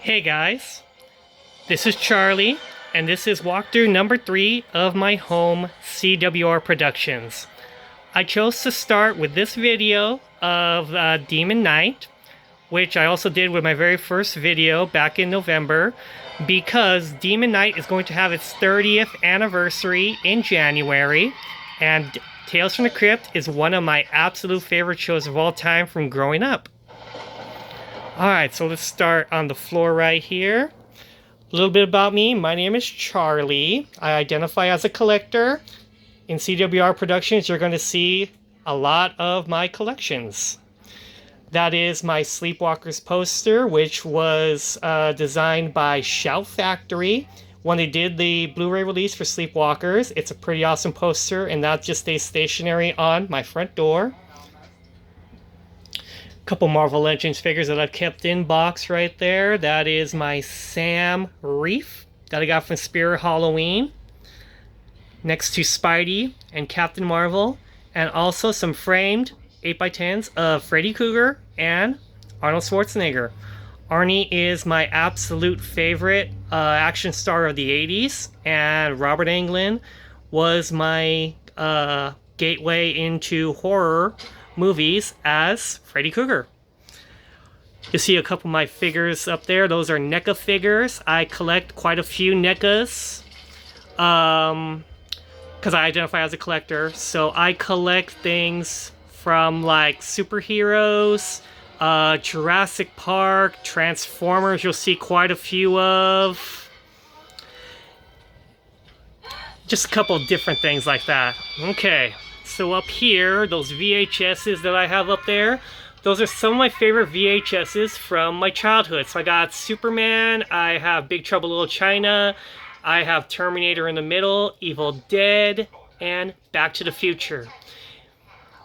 Hey guys, this is Charlie, and this is walkthrough number 3 of my home CWR Productions. I chose to start with this video of Demon Knight, which I also did with my very first video back in November, because Demon Knight is going to have its 30th anniversary in January, and Tales from the Crypt is one of my absolute favorite shows of all time from growing up. Alright, so let's start on the floor right here. A little bit about me. My name is Charlie. I identify as a collector. In CWR Productions, you're going to see a lot of my collections. That is my Sleepwalkers poster, which was designed by Shout Factory when they did the Blu-ray release for Sleepwalkers. It's a pretty awesome poster, and that just stays stationary on my front door. Couple Marvel Legends figures that I've kept in box right there. That is my Sam Reef that I got from Spirit Halloween, next to Spidey and Captain Marvel, and also some framed 8x10s of Freddy Krueger and Arnold Schwarzenegger. Arnie is my absolute favorite action star of the 80s, and Robert Englund was my gateway into horror movies as Freddy Krueger. You see a couple of my figures up there. Those are NECA figures. I collect quite a few NECAs because I identify as a collector. So I collect things from like superheroes, Jurassic Park, Transformers. You'll see quite a few of. Just a couple of different things like that. Okay. So up here, those VHSs that I have up there, those are some of my favorite VHSs from my childhood. So I got Superman, I have Big Trouble in Little China, I have Terminator in the middle, Evil Dead, and Back to the Future.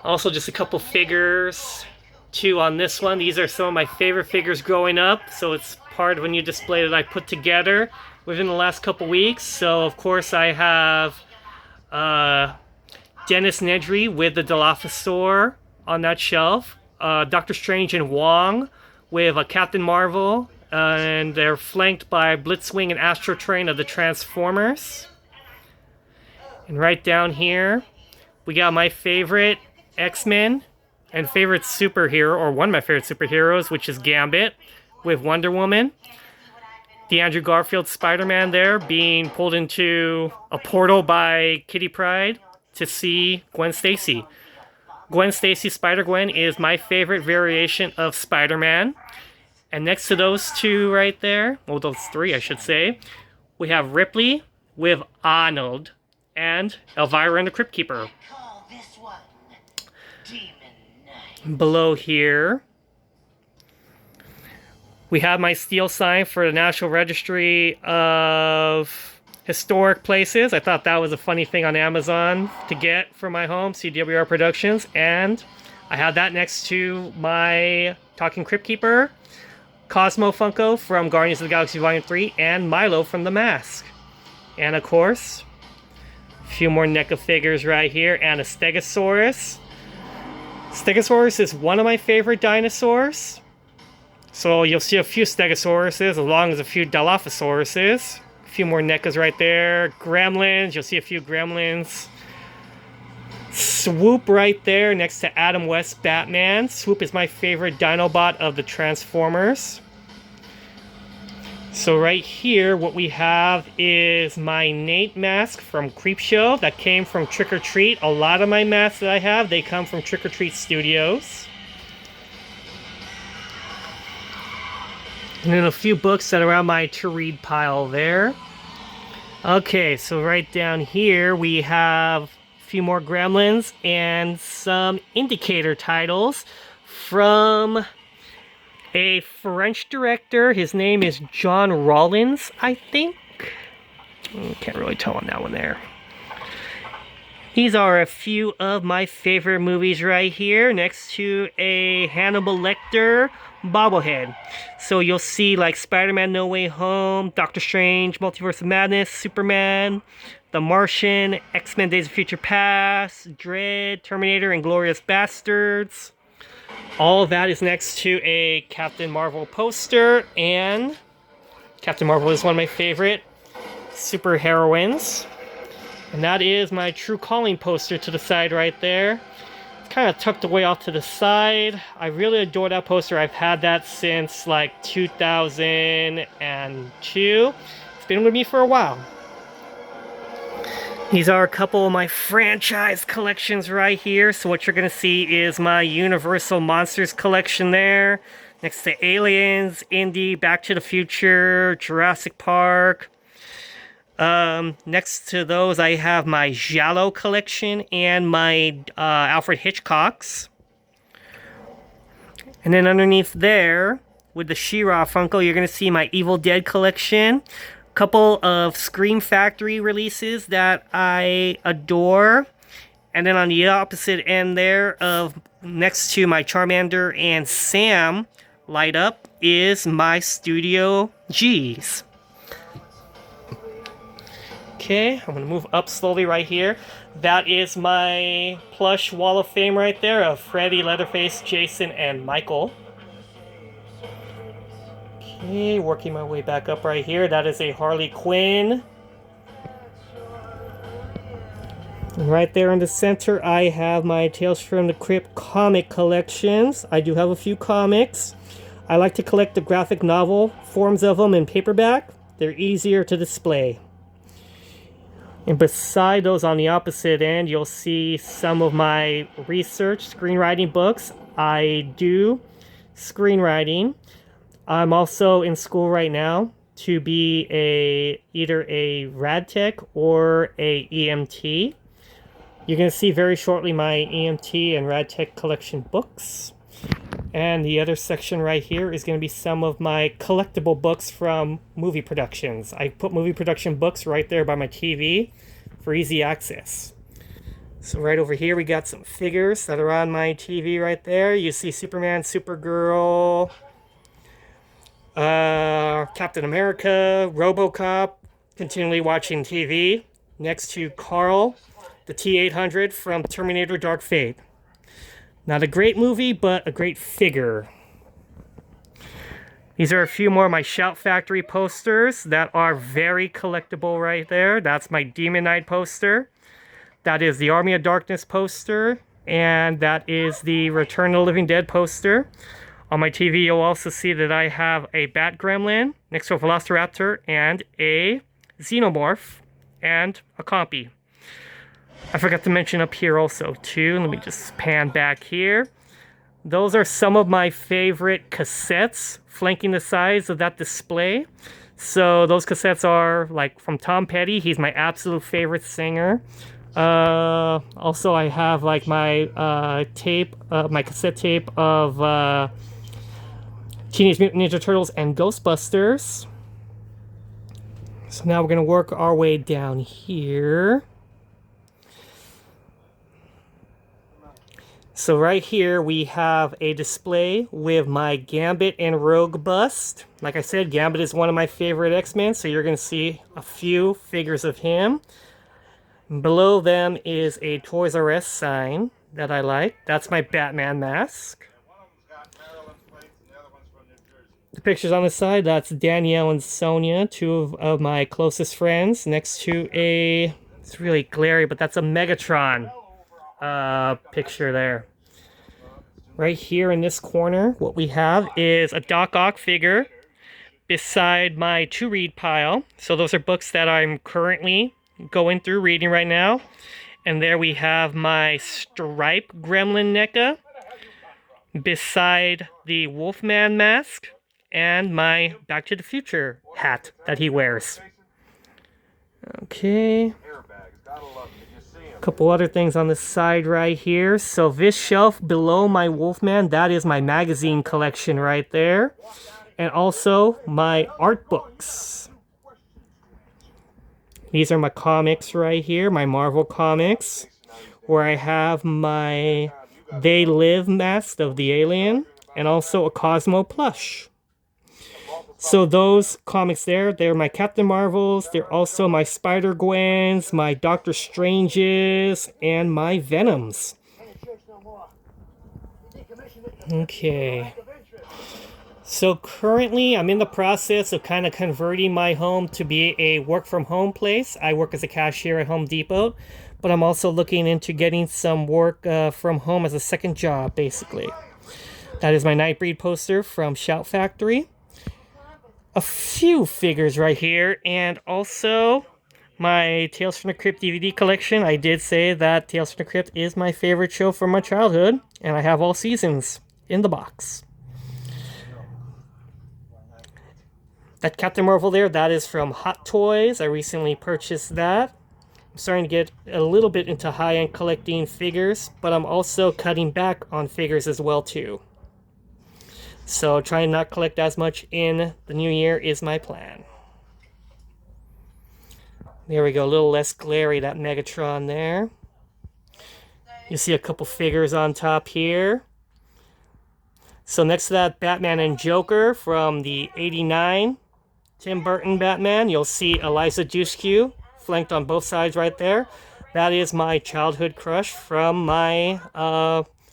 Also just a couple figures, too, on this one. These are some of my favorite figures growing up, so it's part of a new display that I put together within the last couple weeks. So of course I have Dennis Nedry with the Dilophosaur on that shelf. Doctor Strange and Wong with a Captain Marvel. And they're flanked by Blitzwing and Astro Train of the Transformers. And right down here, we got my favorite X-Men and favorite superhero, or one of my favorite superheroes, which is Gambit with Wonder Woman. The Andrew Garfield Spider-Man there being pulled into a portal by Kitty Pryde to see Gwen Stacy. Gwen Stacy Spider-Gwen is my favorite variation of Spider-Man. And next to those two right there, well, those three I should say, we have Ripley with Arnold and Elvira and the Crypt Keeper. Below here, we have my steel sign for the National Registry of Historic Places. I thought that was a funny thing on Amazon to get for my home, CWR Productions. And I have that next to my Talking Crypt Keeper, Cosmo Funko from Guardians of the Galaxy Volume 3, and Milo from The Mask. And of course, a few more NECA figures right here, and a Stegosaurus. Stegosaurus is one of my favorite dinosaurs. So you'll see a few Stegosauruses, along as a few Dilophosauruses. A few more NECAs right there. Gremlins, you'll see a few Gremlins. Swoop right there next to Adam West Batman. Swoop is my favorite Dinobot of the Transformers. So right here, what we have is my Nate mask from Creepshow that came from Trick or Treat. A lot of my masks that I have, they come from Trick or Treat Studios. And then a few books that are on my to-read pile there. Okay, so right down here we have a few more Gremlins and some indicator titles from a French director. His name is John Rollins, I think. Can't really tell on that one there. These are a few of my favorite movies right here, next to a Hannibal Lecter bobblehead. So you'll see like Spider-Man No Way Home, Doctor Strange, Multiverse of Madness, Superman, The Martian, X-Men Days of Future Past, Dread, Terminator, and Glorious Bastards. All of that is next to a Captain Marvel poster and Captain Marvel is one of my favorite super heroines. And that is my True Calling poster to the side right there. It's kind of tucked away off to the side. I really adore that poster. I've had that since like 2002. It's been with me for a while. These are a couple of my franchise collections right here. So what you're going to see is my Universal Monsters collection there. Next to Aliens, Indy, Back to the Future, Jurassic Park. Next to those, I have my Giallo collection and my Alfred Hitchcocks. And then underneath there, with the She-Ra Funko, you're going to see my Evil Dead collection. A couple of Scream Factory releases that I adore. And then on the opposite end there, next to my Charmander and Sam light up, is my Studio Gs. Okay, I'm going to move up slowly right here. That is my plush wall of fame right there of Freddy, Leatherface, Jason, and Michael. Okay, working my way back up right here. That is a Harley Quinn. And right there in the center, I have my Tales from the Crypt comic collections. I do have a few comics. I like to collect the graphic novel forms of them in paperback. They're easier to display. And beside those on the opposite end, you'll see some of my research screenwriting books. I do screenwriting. I'm also in school right now to be either a rad tech or a EMT. You're going to see very shortly my EMT and rad tech collection books. And the other section right here is going to be some of my collectible books from movie productions. I put movie production books right there by my TV for easy access. So right over here we got some figures that are on my TV right there. You see Superman, Supergirl, Captain America, RoboCop, continually watching TV. Next to Carl, the T-800 from Terminator Dark Fate. Not a great movie, but a great figure. These are a few more of my Shout Factory posters that are very collectible right there. That's my Demon Knight poster. That is the Army of Darkness poster. And that is the Return of the Living Dead poster. On my TV, you'll also see that I have a Bat Gremlin next to a Velociraptor and a Xenomorph and a Compy. I forgot to mention up here also, too. Let me just pan back here. Those are some of my favorite cassettes flanking the sides of that display. So those cassettes are like from Tom Petty. He's my absolute favorite singer. Also, I have like my my cassette tape of Teenage Mutant Ninja Turtles and Ghostbusters. So now we're going to work our way down here. So right here we have a display with my Gambit and Rogue bust. Like I said, Gambit is one of my favorite X-Men, so you're going to see a few figures of him. Below them is a Toys R Us sign that I like. That's my Batman mask. The pictures on the side, that's Danielle and Sonia, two of my closest friends, next to it's really glary, but that's a Megatron picture there. Right here in this corner, what we have is a Doc Ock figure beside my to-read pile. So those are books that I'm currently going through reading right now. And there we have my Stripe Gremlin NECA beside the Wolfman mask and my Back to the Future hat that he wears. Okay. Couple other things on the side right here. So this shelf below my Wolfman, that is my magazine collection right there. And also my art books. These are my comics right here, my Marvel comics, where I have my They Live mask of the alien and also a Cosmo plush. So those comics there, they're my Captain Marvels, they're also my Spider-Gwens, my Doctor Stranges, and my Venoms. Okay. So currently I'm in the process of kind of converting my home to be a work from home place. I work as a cashier at Home Depot, but I'm also looking into getting some work from home as a second job, basically. That is my Nightbreed poster from Shout Factory. A few figures right here, and also my Tales from the Crypt DVD collection. I did say that Tales from the Crypt is my favorite show from my childhood, and I have all seasons in the box. That Captain Marvel there, that is from Hot Toys. I recently purchased that. I'm starting to get a little bit into high-end collecting figures, but I'm also cutting back on figures as well too. So trying not collect as much in the new year is my plan. There we go, a little less glary, that Megatron there. You see a couple figures on top here. So next to that, Batman and Joker from the '89 Tim Burton Batman. You'll see Eliza Dushku flanked on both sides right there. That is my childhood crush from my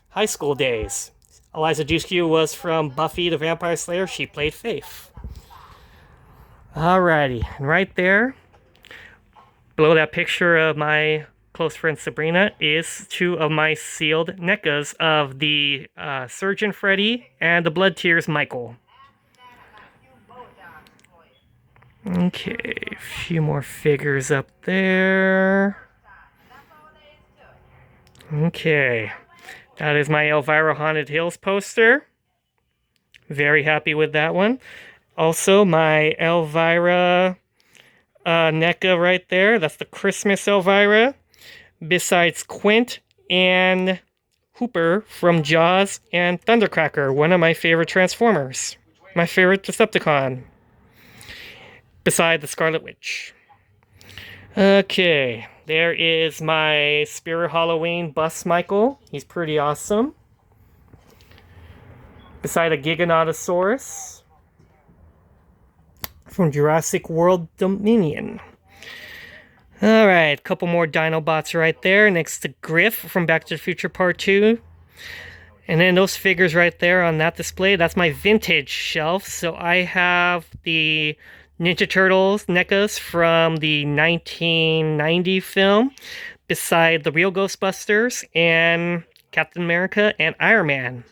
high school days. Eliza Dushku was from Buffy the Vampire Slayer. She played Faith. Alrighty, and right there, below that picture of my close friend Sabrina, is two of my sealed NECAs of the Surgeon Freddy and the Blood Tears Michael. Okay, a few more figures up there. Okay, that is my Elvira Haunted Hills poster. Very happy with that one. Also, my Elvira NECA right there. That's the Christmas Elvira. Besides Quint and Hooper from Jaws and Thundercracker, one of my favorite Transformers. My favorite Decepticon. Beside the Scarlet Witch. Okay, there is my Spirit Halloween bus Michael. He's pretty awesome. Beside a Giganotosaurus from Jurassic World Dominion. Alright, a couple more Dinobots right there next to Griff from Back to the Future Part 2. And then those figures right there on that display, that's my vintage shelf. So I have the Ninja Turtles NECAs from the 1990 film, beside the real Ghostbusters and Captain America and Iron Man.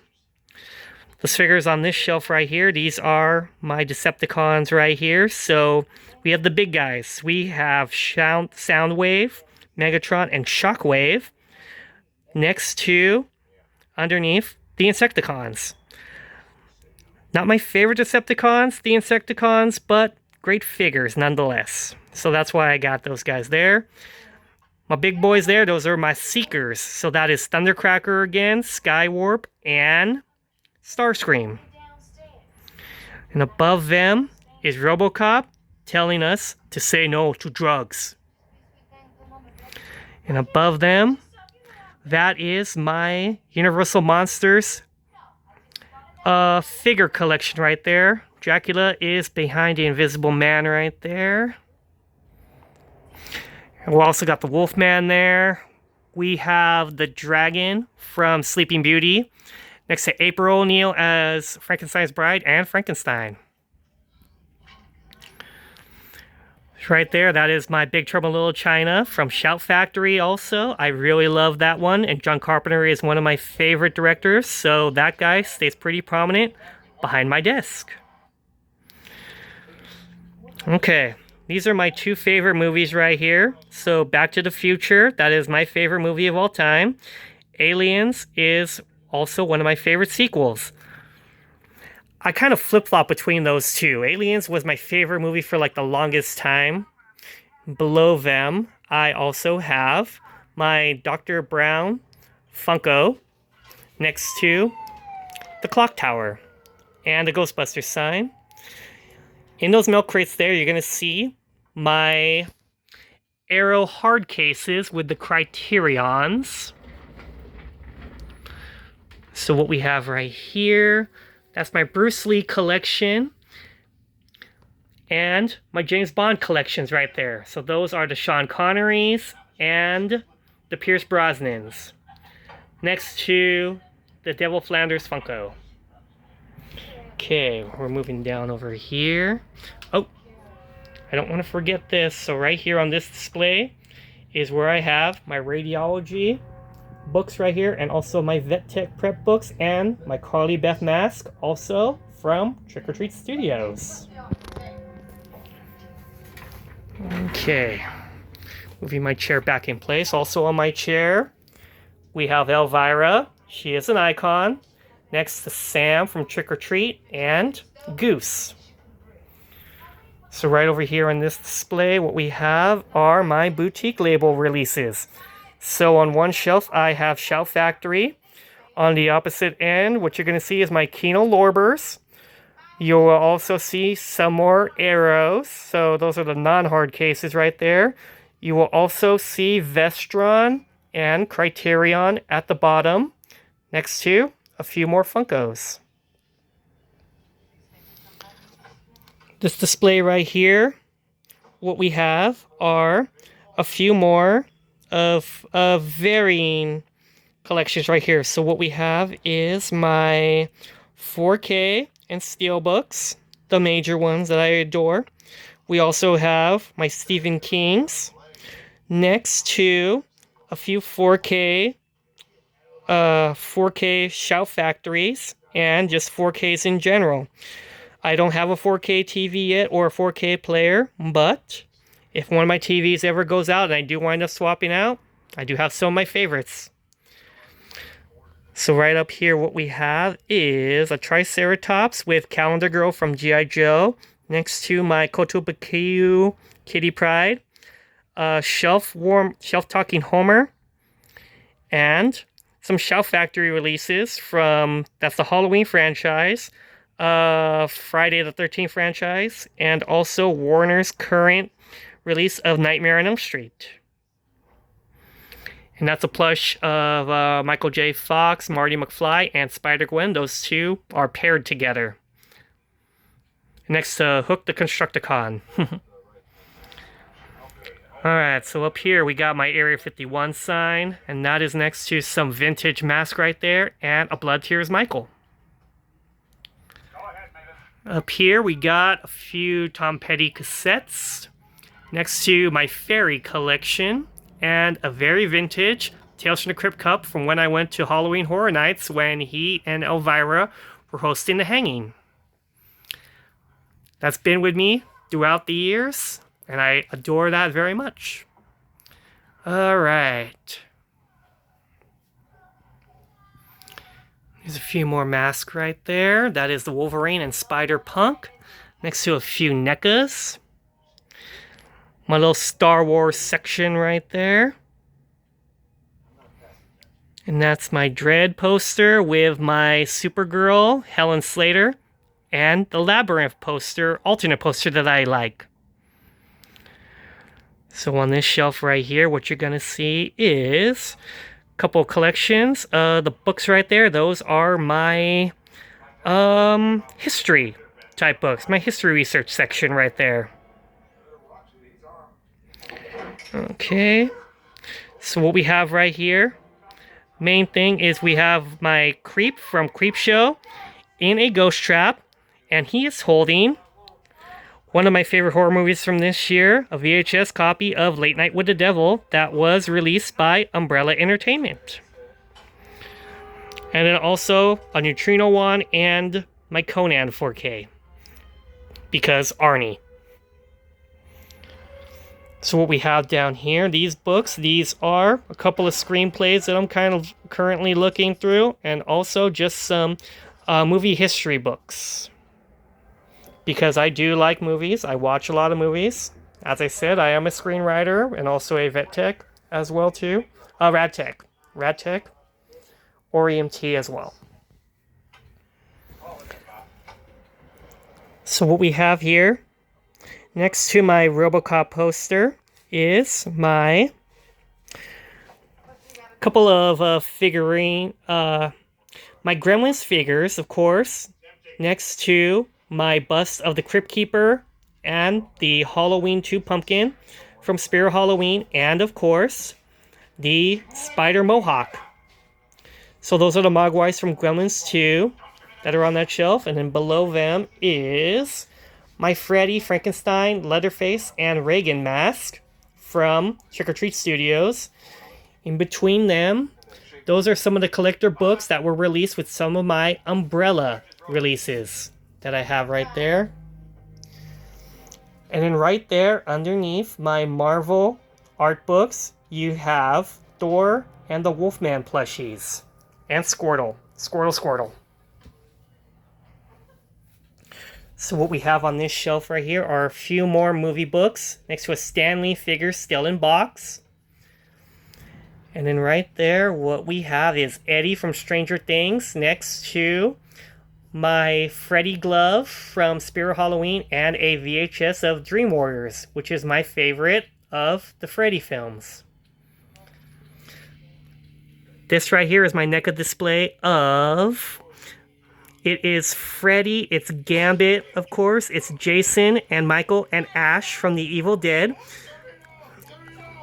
Those figures on this shelf right here, these are my Decepticons right here. So we have the big guys. We have Soundwave, Megatron, and Shockwave next to, underneath, the Insecticons. Not my favorite Decepticons, the Insecticons, but great figures nonetheless. So that's why I got those guys there. My big boys there, those are my Seekers. So that is Thundercracker again, Skywarp, and Starscream. And above them is RoboCop telling us to say no to drugs. And above them, that is my Universal Monsters figure collection right there. Dracula is behind the Invisible Man right there. And we also got the Wolfman there. We have the Dragon from Sleeping Beauty, next to April O'Neil as Frankenstein's Bride and Frankenstein. Right there, that is my Big Trouble in Little China from Shout Factory also. I really love that one, and John Carpenter is one of my favorite directors, so that guy stays pretty prominent behind my desk. Okay, these are my two favorite movies right here. So Back to the Future, that is my favorite movie of all time. Aliens is also one of my favorite sequels. I kind of flip-flop between those two. Aliens was my favorite movie for like the longest time. Below them, I also have my Dr. Brown Funko next to the clock tower and the Ghostbusters sign. In those milk crates there, you're going to see my Arrow hard cases with the Criterions. So what we have right here, that's my Bruce Lee collection and my James Bond collections right there. So those are the Sean Connerys and the Pierce Brosnans next to the Devil Flanders Funko. Okay, we're moving down over here. Oh, I don't want to forget this. So right here on this display is where I have my radiology books right here, and also my vet tech prep books, and my Carly Beth mask, also from Trick or Treat Studios. Okay, moving my chair back in place. Also on my chair, we have Elvira. She is an icon. Next to Sam from Trick or Treat, and Goose. So right over here on this display, what we have are my boutique label releases. So on one shelf, I have Shout Factory. On the opposite end, what you're going to see is my Kino Lorbers. You will also see some more arrows. So those are the non-hard cases right there. You will also see Vestron and Criterion at the bottom, next to a few more Funkos. This display right here, what we have are a few more of varying collections right here. So what we have is my 4K and Steelbooks, the major ones that I adore. We also have my Stephen King's, next to a few 4K Shout Factories, and just 4Ks in general. I don't have a 4K TV yet or a 4K player, but if one of my TVs ever goes out and I do wind up swapping out, I do have some of my favorites. So right up here, what we have is a Triceratops with Calendar Girl from G.I. Joe, next to my Kotobukiyu Kitty Pryde, Shelf Talking Homer, and some Shout Factory releases from, that's the Halloween franchise, Friday the 13th franchise, and also Warner's current release of Nightmare on Elm Street. And that's a plush of Michael J. Fox, Marty McFly, and Spider-Gwen. Those two are paired together. Next to Hook the Constructicon. Alright, so up here we got my Area 51 sign, and that is next to some vintage mask right there, and a Blood Tears Michael. Up here we got a few Tom Petty cassettes, next to my Fairy collection, and a very vintage Tales from the Crypt Cup from when I went to Halloween Horror Nights when he and Elvira were hosting the hanging. That's been with me throughout the years, and I adore that very much. Alright. There's a few more masks right there. That is the Wolverine and Spider-Punk. Next to a few NECAs. My little Star Wars section right there. And that's my Dread poster with my Supergirl, Helen Slater, and the Labyrinth poster, alternate poster that I like. So on this shelf right here, what you're going to see is a couple of collections. The books right there, those are my history type books, my history research section right there. Okay, so what we have right here, main thing is we have my Creep from Creepshow in a ghost trap, and he is holding one of my favorite horror movies from this year, a VHS copy of Late Night with the Devil that was released by Umbrella Entertainment. And then also a Neutrino one and my Conan 4K, because Arnie. So what we have down here, these books, these are a couple of screenplays that I'm kind of currently looking through, and also just some movie history books. Because I do like movies, I watch a lot of movies. As I said, I am a screenwriter and also a vet tech as well too. Rad tech, or EMT as well. So what we have here, next to my RoboCop poster, is my couple of figurine, my Gremlins figures, of course, next to my bust of the Crypt Keeper and the Halloween 2 pumpkin from Spirit Halloween, and of course, the Spider Mohawk. So those are the Mogwais from Gremlins 2. that are on that shelf. And then below them is my Freddy, Frankenstein, Leatherface, and Reagan mask from Trick or Treat Studios. In between them, those are some of the collector books that were released with some of my Umbrella releases that I have right there. And then right there underneath my Marvel art books, you have Thor and the Wolfman plushies. And Squirtle. Squirtle. So what we have on this shelf right here are a few more movie books next to a Stan Lee figure still in box. And then right there, what we have is Eddie from Stranger Things next to my Freddy glove from Spirit Halloween and a VHS of Dream Warriors, which is my favorite of the Freddy films. This right here is my NECA display of... It is Freddy, it's Gambit, of course, it's Jason and Michael and Ash from the Evil Dead.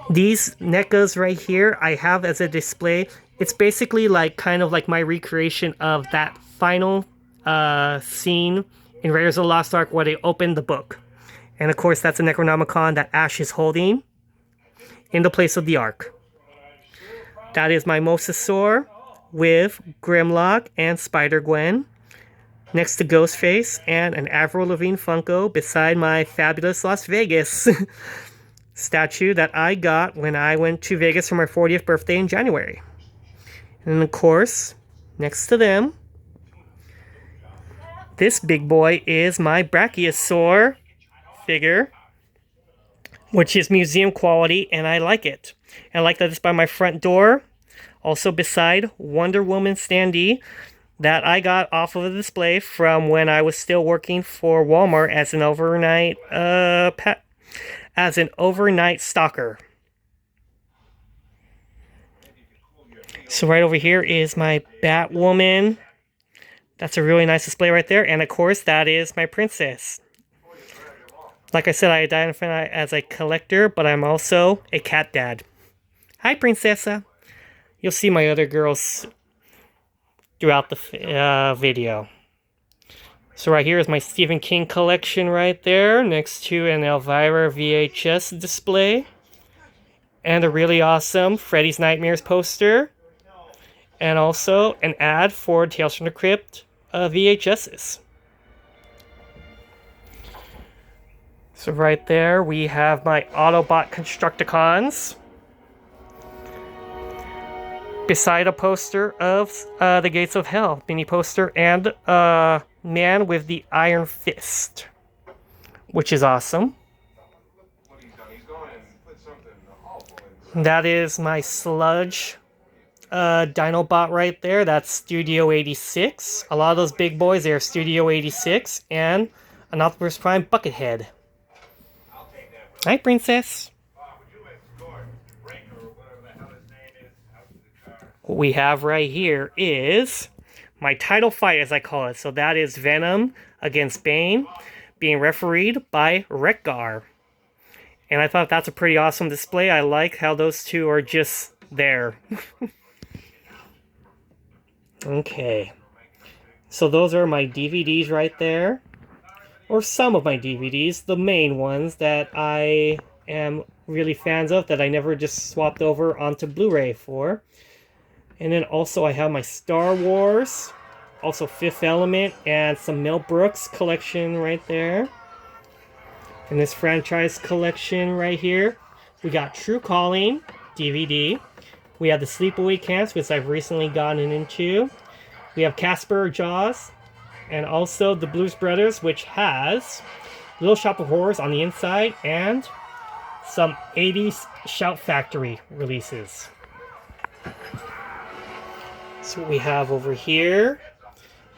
These NECAs right here I have as a display. It's basically like kind of like my recreation of that final scene in Raiders of the Lost Ark where they open the book. And of course that's a Necronomicon that Ash is holding in the place of the Ark. That is my Mosasaur with Grimlock and Spider-Gwen. Next to Ghostface and an Avril Lavigne Funko beside my fabulous Las Vegas statue that I got when I went to Vegas for my 40th birthday in January. And of course, next to them, this big boy is my Brachiosaur figure, which is museum quality, and I like it. And I like that it's by my front door, also beside Wonder Woman standee that I got off of a display from when I was still working for Walmart as an overnight stalker. So right over here is my Batwoman. That's a really nice display right there. And of course, that is my princess. Like I said, I identify as a collector, but I'm also a cat dad. Hi, Princessa. You'll see my other girls throughout the video. So right here is my Stephen King collection right there, next to an Elvira VHS display, and a really awesome Freddy's Nightmares poster, and also an ad for Tales from the Crypt VHSs. So right there we have my Autobot Constructicons, beside a poster of the Gates of Hell mini poster and Man with the Iron Fist, which is awesome. That is my Sludge Dinobot right there. That's Studio 86. A lot of those big boys, they are Studio 86, and an Optimus Prime Buckethead. Hi, Princess. What we have right here is my title fight, as I call it. So that is Venom against Bane, being refereed by Rekgar. And I thought that's a pretty awesome display. I like how those two are just there. Okay. So those are my DVDs right there. Or some of my DVDs. The main ones that I am really fans of, that I never just swapped over onto Blu-ray for. And then also I have my Star Wars, also Fifth Element, and some Mel Brooks collection right there. In this franchise collection right here, we got True Calling DVD. We have the Sleepaway Camps, which I've recently gotten into. We have Casper Jaws, and also the Blues Brothers, which has Little Shop of Horrors on the inside, and some 80s Shout Factory releases. So what we have over here,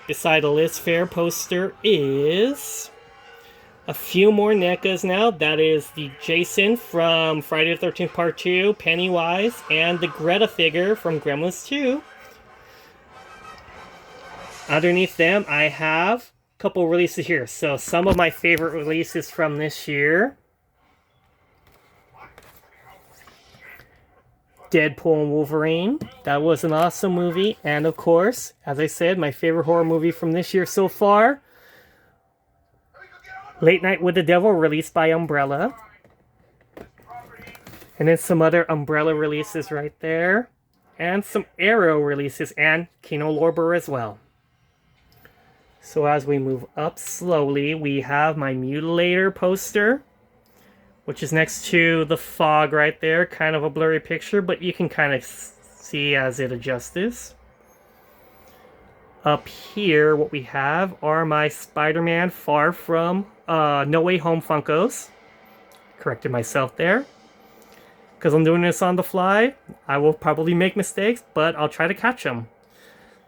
beside a Liz Fair poster, is a few more NECAs now. That is the Jason from Friday the 13th Part 2, Pennywise, and the Greta figure from Gremlins 2. Underneath them, I have a couple releases here. So some of my favorite releases from this year. Deadpool and Wolverine. That was an awesome movie. And of course, as I said, my favorite horror movie from this year so far, Late Night with the Devil, released by Umbrella. And then some other Umbrella releases right there. And some Arrow releases and Kino Lorber as well. So as we move up slowly, we have my Mutilator poster, which is next to the fog right there. Kind of a blurry picture, but you can kind of see as it adjusts. Up here, what we have are my Spider-Man Far From No Way Home Funkos. Corrected myself there. Because I'm doing this on the fly, I will probably make mistakes, but I'll try to catch them.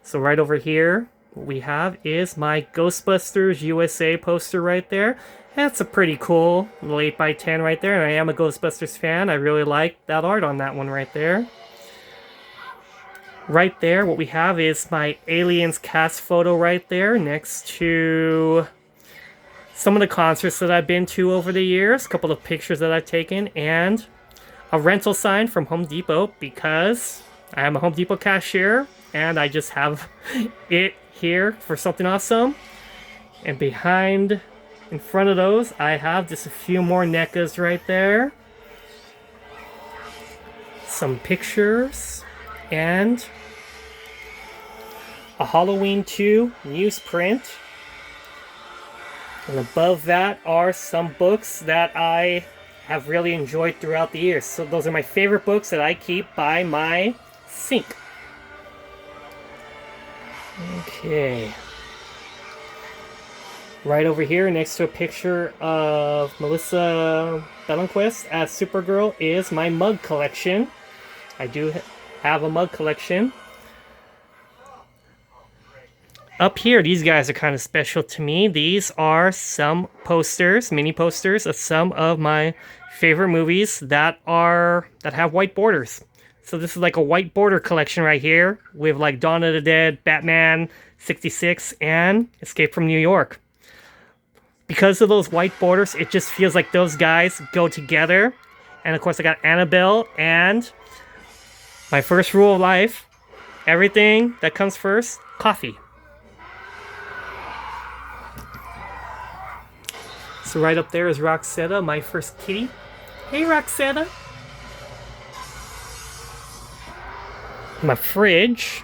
So right over here, what we have is my Ghostbusters USA poster right there. That's a pretty cool little 8x10 right there, and I am a Ghostbusters fan. I really like that art on that one right there. Right there, what we have is my Aliens cast photo right there, next to some of the concerts that I've been to over the years, a couple of pictures that I've taken, and a rental sign from Home Depot, because I am a Home Depot cashier and I just have it here for something awesome. And behind, in front of those, I have just a few more NECAs right there. Some pictures and a Halloween 2 newsprint. And above that are some books that I have really enjoyed throughout the years. So those are my favorite books that I keep by my sink. Okay. Right over here, next to a picture of Melissa Bellenquist as Supergirl, is my mug collection. I do have a mug collection. Up here, these guys are kind of special to me. These are some posters, mini posters of some of my favorite movies that have white borders. So this is like a white border collection right here with like Dawn of the Dead, Batman 66, and Escape from New York. Because of those white borders, it just feels like those guys go together. And of course, I got Annabelle and my first rule of life, everything that comes first, coffee. So right up there is Roxetta, my first kitty. Hey, Roxetta. My fridge.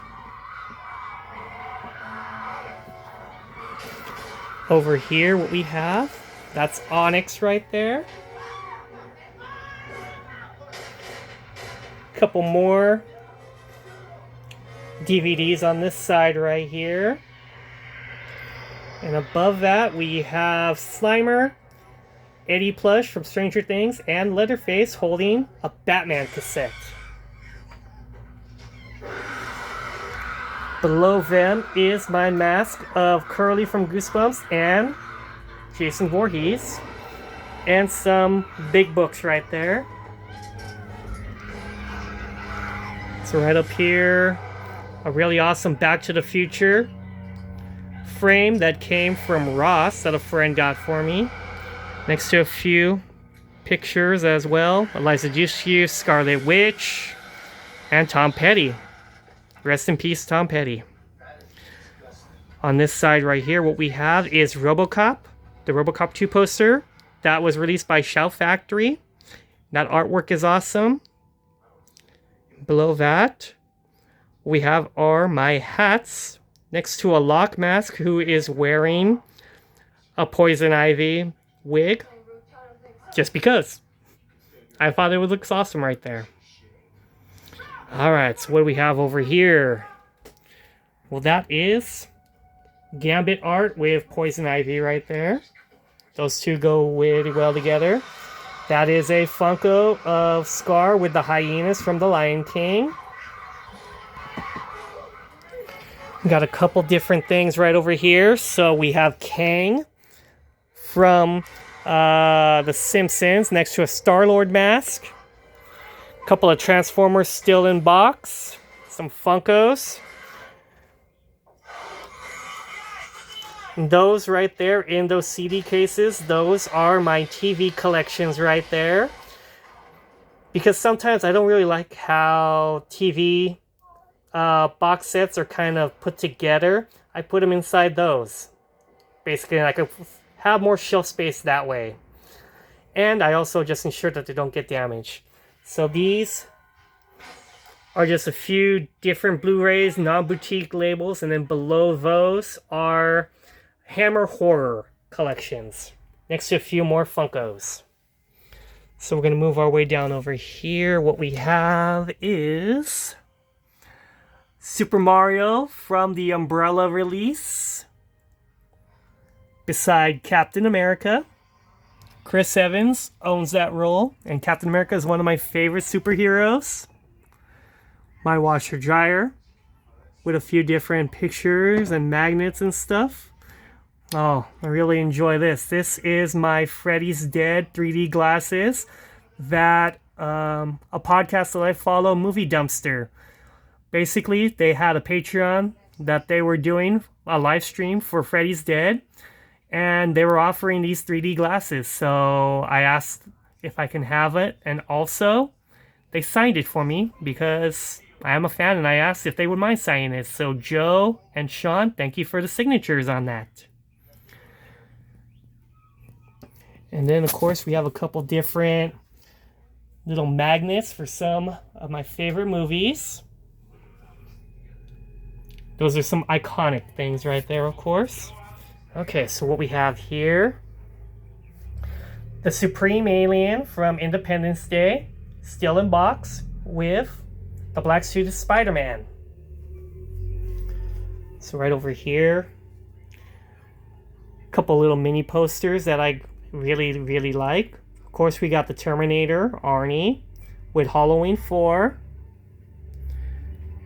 Over here, what we have, that's Onyx right there. Couple more DVDs on this side right here. And above that, we have Slimer, Eddie Plush from Stranger Things, and Leatherface holding a Batman cassette. Below them is my mask of Curly from Goosebumps and Jason Voorhees. And some big books right there. So right up here, a really awesome Back to the Future frame that came from Ross that a friend got for me. Next to a few pictures as well. Eliza Dushku, Scarlet Witch, and Tom Petty. Rest in peace, Tom Petty. On this side right here, what we have is RoboCop, the RoboCop 2 poster that was released by Shout Factory. That artwork is awesome. Below that, we have my hats next to a Lock Mask who is wearing a Poison Ivy wig. Just because. I thought it looks awesome right there. Alright, so what do we have over here? Well, that is Gambit art with Poison Ivy right there. Those two go really well together. That is a Funko of Scar with the hyenas from The Lion King. Got a couple different things right over here. So we have Kang from The Simpsons next to a Star-Lord mask. A couple of Transformers still in box. Some Funkos. And those right there in those CD cases, those are my TV collections right there. because sometimes I don't really like how TV box sets are kind of put together. I put them inside those. Basically, I could have more shelf space that way. And I also just ensure that they don't get damaged. So these are just a few different Blu-rays, non-boutique labels, and then below those are Hammer Horror collections, next to a few more Funkos. So we're going to move our way down over here. What we have is Super Mario from the Umbrella release, beside Captain America. Chris Evans owns that role, and Captain America is one of my favorite superheroes. My washer dryer with a few different pictures and magnets and stuff. Oh, I really enjoy this. This is my Freddy's Dead 3D glasses that a podcast that I follow, Movie Dumpster. Basically, they had a Patreon that they were doing a live stream for Freddy's Dead, and they were offering these 3D glasses. So I asked if I can have it, and also they signed it for me because I am a fan, and I asked if they would mind signing it. So Joe and Sean, thank you for the signatures on that. And then, of course, we have a couple different little magnets for some of my favorite movies. Those are some iconic things right there, of course. Okay, so what we have here, the Supreme Alien from Independence Day, still in box with the black suit of Spider-Man. So right over here, a couple little mini posters that I really like. Of course, we got the Terminator, Arnie, with Halloween 4.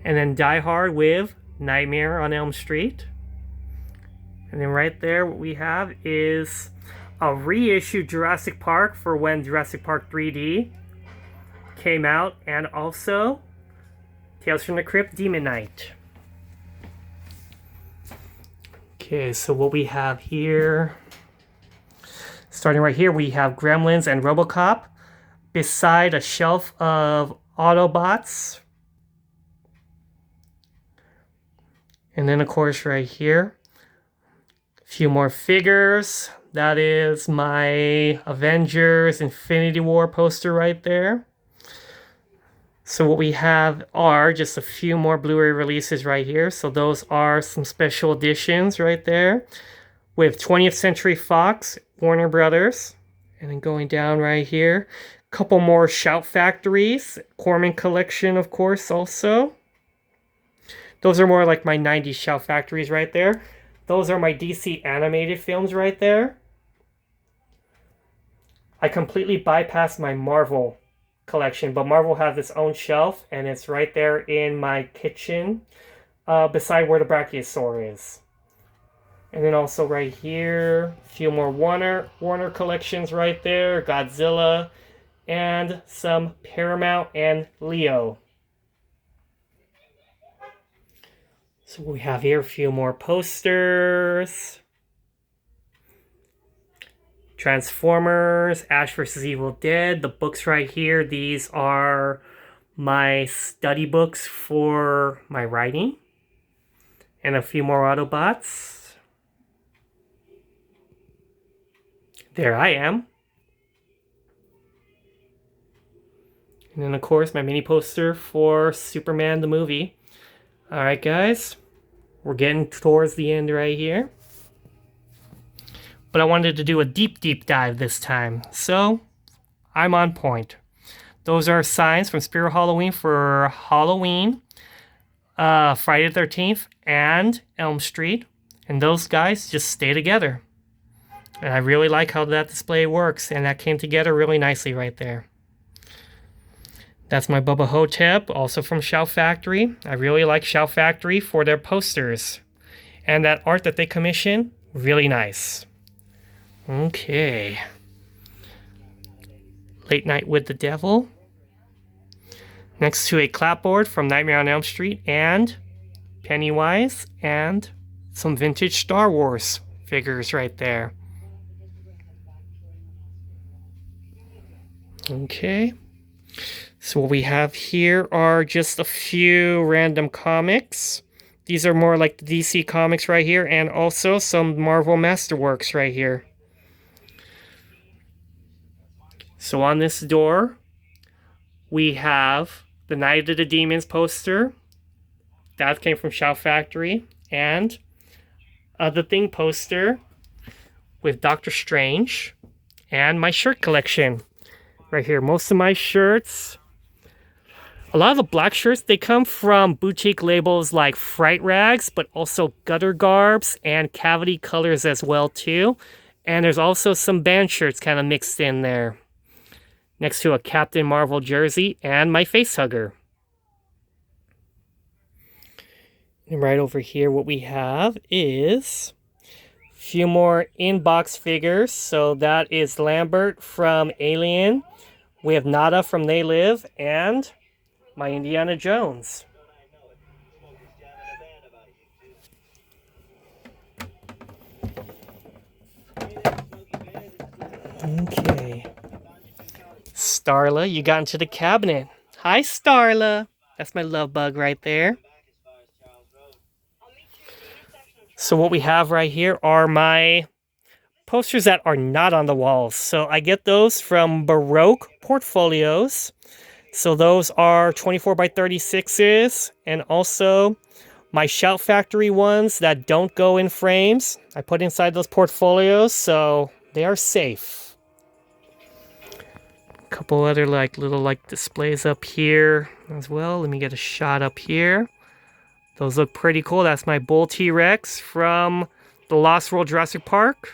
And then Die Hard with Nightmare on Elm Street. And then right there, what we have is a reissued Jurassic Park for when Jurassic Park 3D came out, and also Tales from the Crypt Demon Knight. Okay, so what we have here, starting right here, we have Gremlins and RoboCop beside a shelf of Autobots. And then, of course, right here, a few more figures. That is my Avengers Infinity War poster right there. So what we have are just a few more Blu-ray releases right here. So those are some special editions right there with 20th Century Fox, Warner Brothers. And then going down right here, a couple more Shout Factories, Corman Collection, of course, also. Those are more like my 90s Shout Factories right there. Those are my DC animated films right there. I completely bypassed my Marvel collection, but Marvel has its own shelf, and it's right there in my kitchen, beside where the Brachiosaur is. And then also right here, a few more Warner collections right there, Godzilla, and some Paramount and Leo. So we have here a few more posters. Transformers, Ash vs. Evil Dead, the books right here. These are my study books for my writing. And a few more Autobots. There I am. And then, of course, my mini poster for Superman the movie. Alright, guys. We're getting towards the end right here. But I wanted to do a deep dive this time. So, I'm on point. Those are signs from Spirit Halloween for Halloween, Friday the 13th, and Elm Street. And those guys just stay together. And I really like how that display works. And that came together really nicely right there. That's my Bubba Hotep, also from Shout Factory. I really like Shout Factory for their posters. And that art that they commission, really nice. Okay. Late Night with the Devil. Next to a clapboard from Nightmare on Elm Street and Pennywise and some vintage Star Wars figures right there. Okay. So what we have here are just a few random comics. These are more like the DC comics right here, and also some Marvel Masterworks right here. So on this door, we have the Night of the Demons poster. That came from Shout Factory. And the Thing poster with Doctor Strange. And my shirt collection right here. Most of my shirts, a lot of the black shirts, they come from boutique labels like Fright Rags, but also Gutter Garbs and Cavity Colors as well too. And there's also some band shirts kind of mixed in there, next to a Captain Marvel jersey and my facehugger. And right over here, what we have is a few more in-box figures. So that is Lambert from Alien. We have Nada from They Live, and my Indiana Jones. Okay. Starla, you got into the cabinet. Hi, Starla. That's my love bug right there. So what we have right here are my posters that are not on the walls. So I get those from Baroque Portfolios. So those are 24 by 36s, and also my Shout Factory ones that don't go in frames. I put inside those portfolios, so they are safe. A couple other little displays up here as well. Let me get a shot up here. Those look pretty cool. That's my Bull T-Rex from the Lost World Jurassic Park.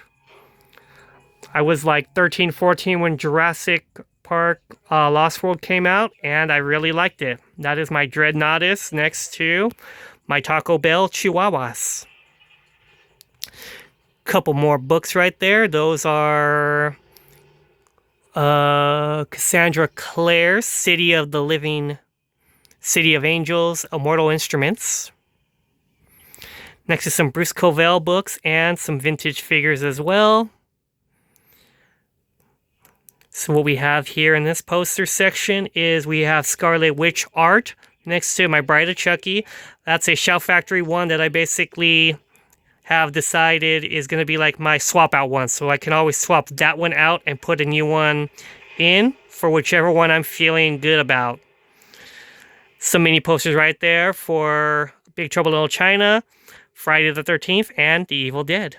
I was like 13, 14 when Jurassic Park Lost World came out, and I really liked it. That is my Dreadnoughtus next to my Taco Bell Chihuahuas. Couple more books right there. Those are Cassandra Clare's City of Angels, Immortal Instruments. Next is some Bruce Covell books and some vintage figures as well. So what we have here in this poster section is we have Scarlet Witch art next to my Bride of Chucky. That's a Shout Factory one that I basically have decided is going to be like my swap out one. So I can always swap that one out and put a new one in for whichever one I'm feeling good about. Some mini posters right there for Big Trouble in Little China, Friday the 13th, and The Evil Dead.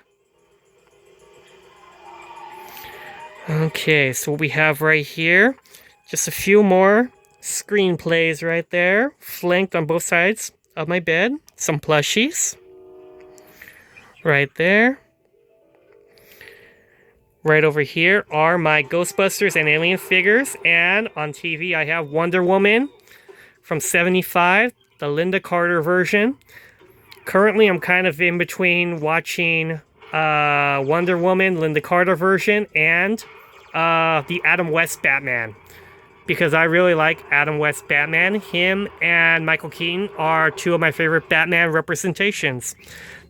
Okay, so what we have right here, just a few more screenplays right there, flanked on both sides of my bed. Some plushies. Right there. Right over here are my Ghostbusters and Alien figures, and on TV I have Wonder Woman from '75, the Linda Carter version. Currently I'm kind of in between watching Wonder Woman, Linda Carter version, and the Adam West Batman, because I really like Adam West Batman. Him and Michael Keaton are two of my favorite Batman representations.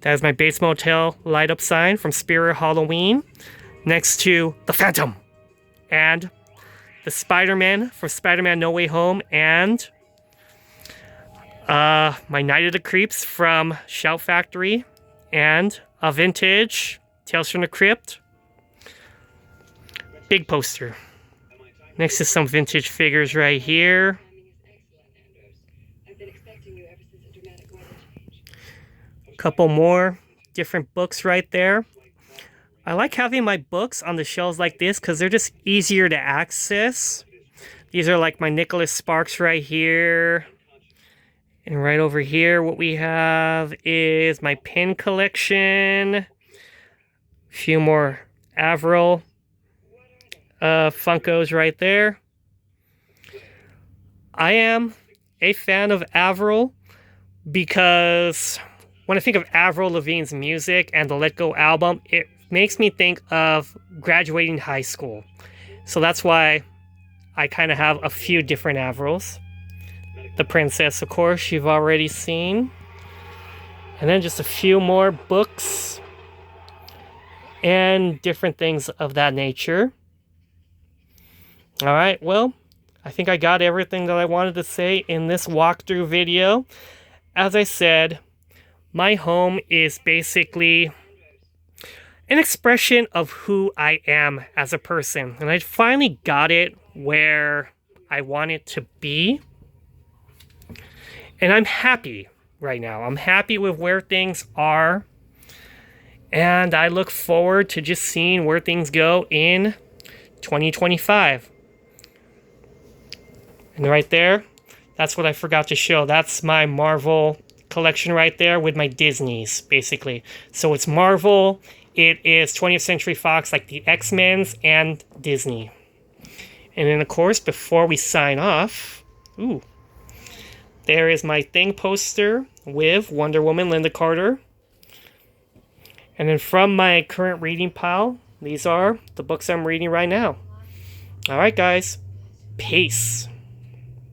That is my Bates Motel light up sign from Spirit Halloween, next to the Phantom, and the Spider-Man from Spider-Man No Way Home, and my Night of the Creeps from Shout Factory, and a vintage Tales from the Crypt big poster. Next to some vintage figures right here. Couple more different books right there. I like having my books on the shelves like this because they're just easier to access. These are like my Nicholas Sparks right here. And right over here, what we have is my pin collection. A few more Avril Funkos right there. I am a fan of Avril because when I think of Avril Lavigne's music and the Let Go album, it makes me think of graduating high school. So that's why I kind of have a few different Avrils. The Princess, of course, you've already seen. And then just a few more books and different things of that nature. Alright, well, I think I got everything that I wanted to say in this walkthrough video. As I said, my home is basically an expression of who I am as a person. And I finally got it where I want it to be. And I'm happy right now. I'm happy with where things are. And I look forward to just seeing where things go in 2025. And right there, that's what I forgot to show. That's my Marvel collection right there with my Disneys, basically. So it's Marvel, it is 20th Century Fox, like the X-Men's, and Disney. And then, of course, before we sign off, there is my Thing poster with Wonder Woman, Linda Carter. And then from my current reading pile, these are the books I'm reading right now. All right, guys. Peace.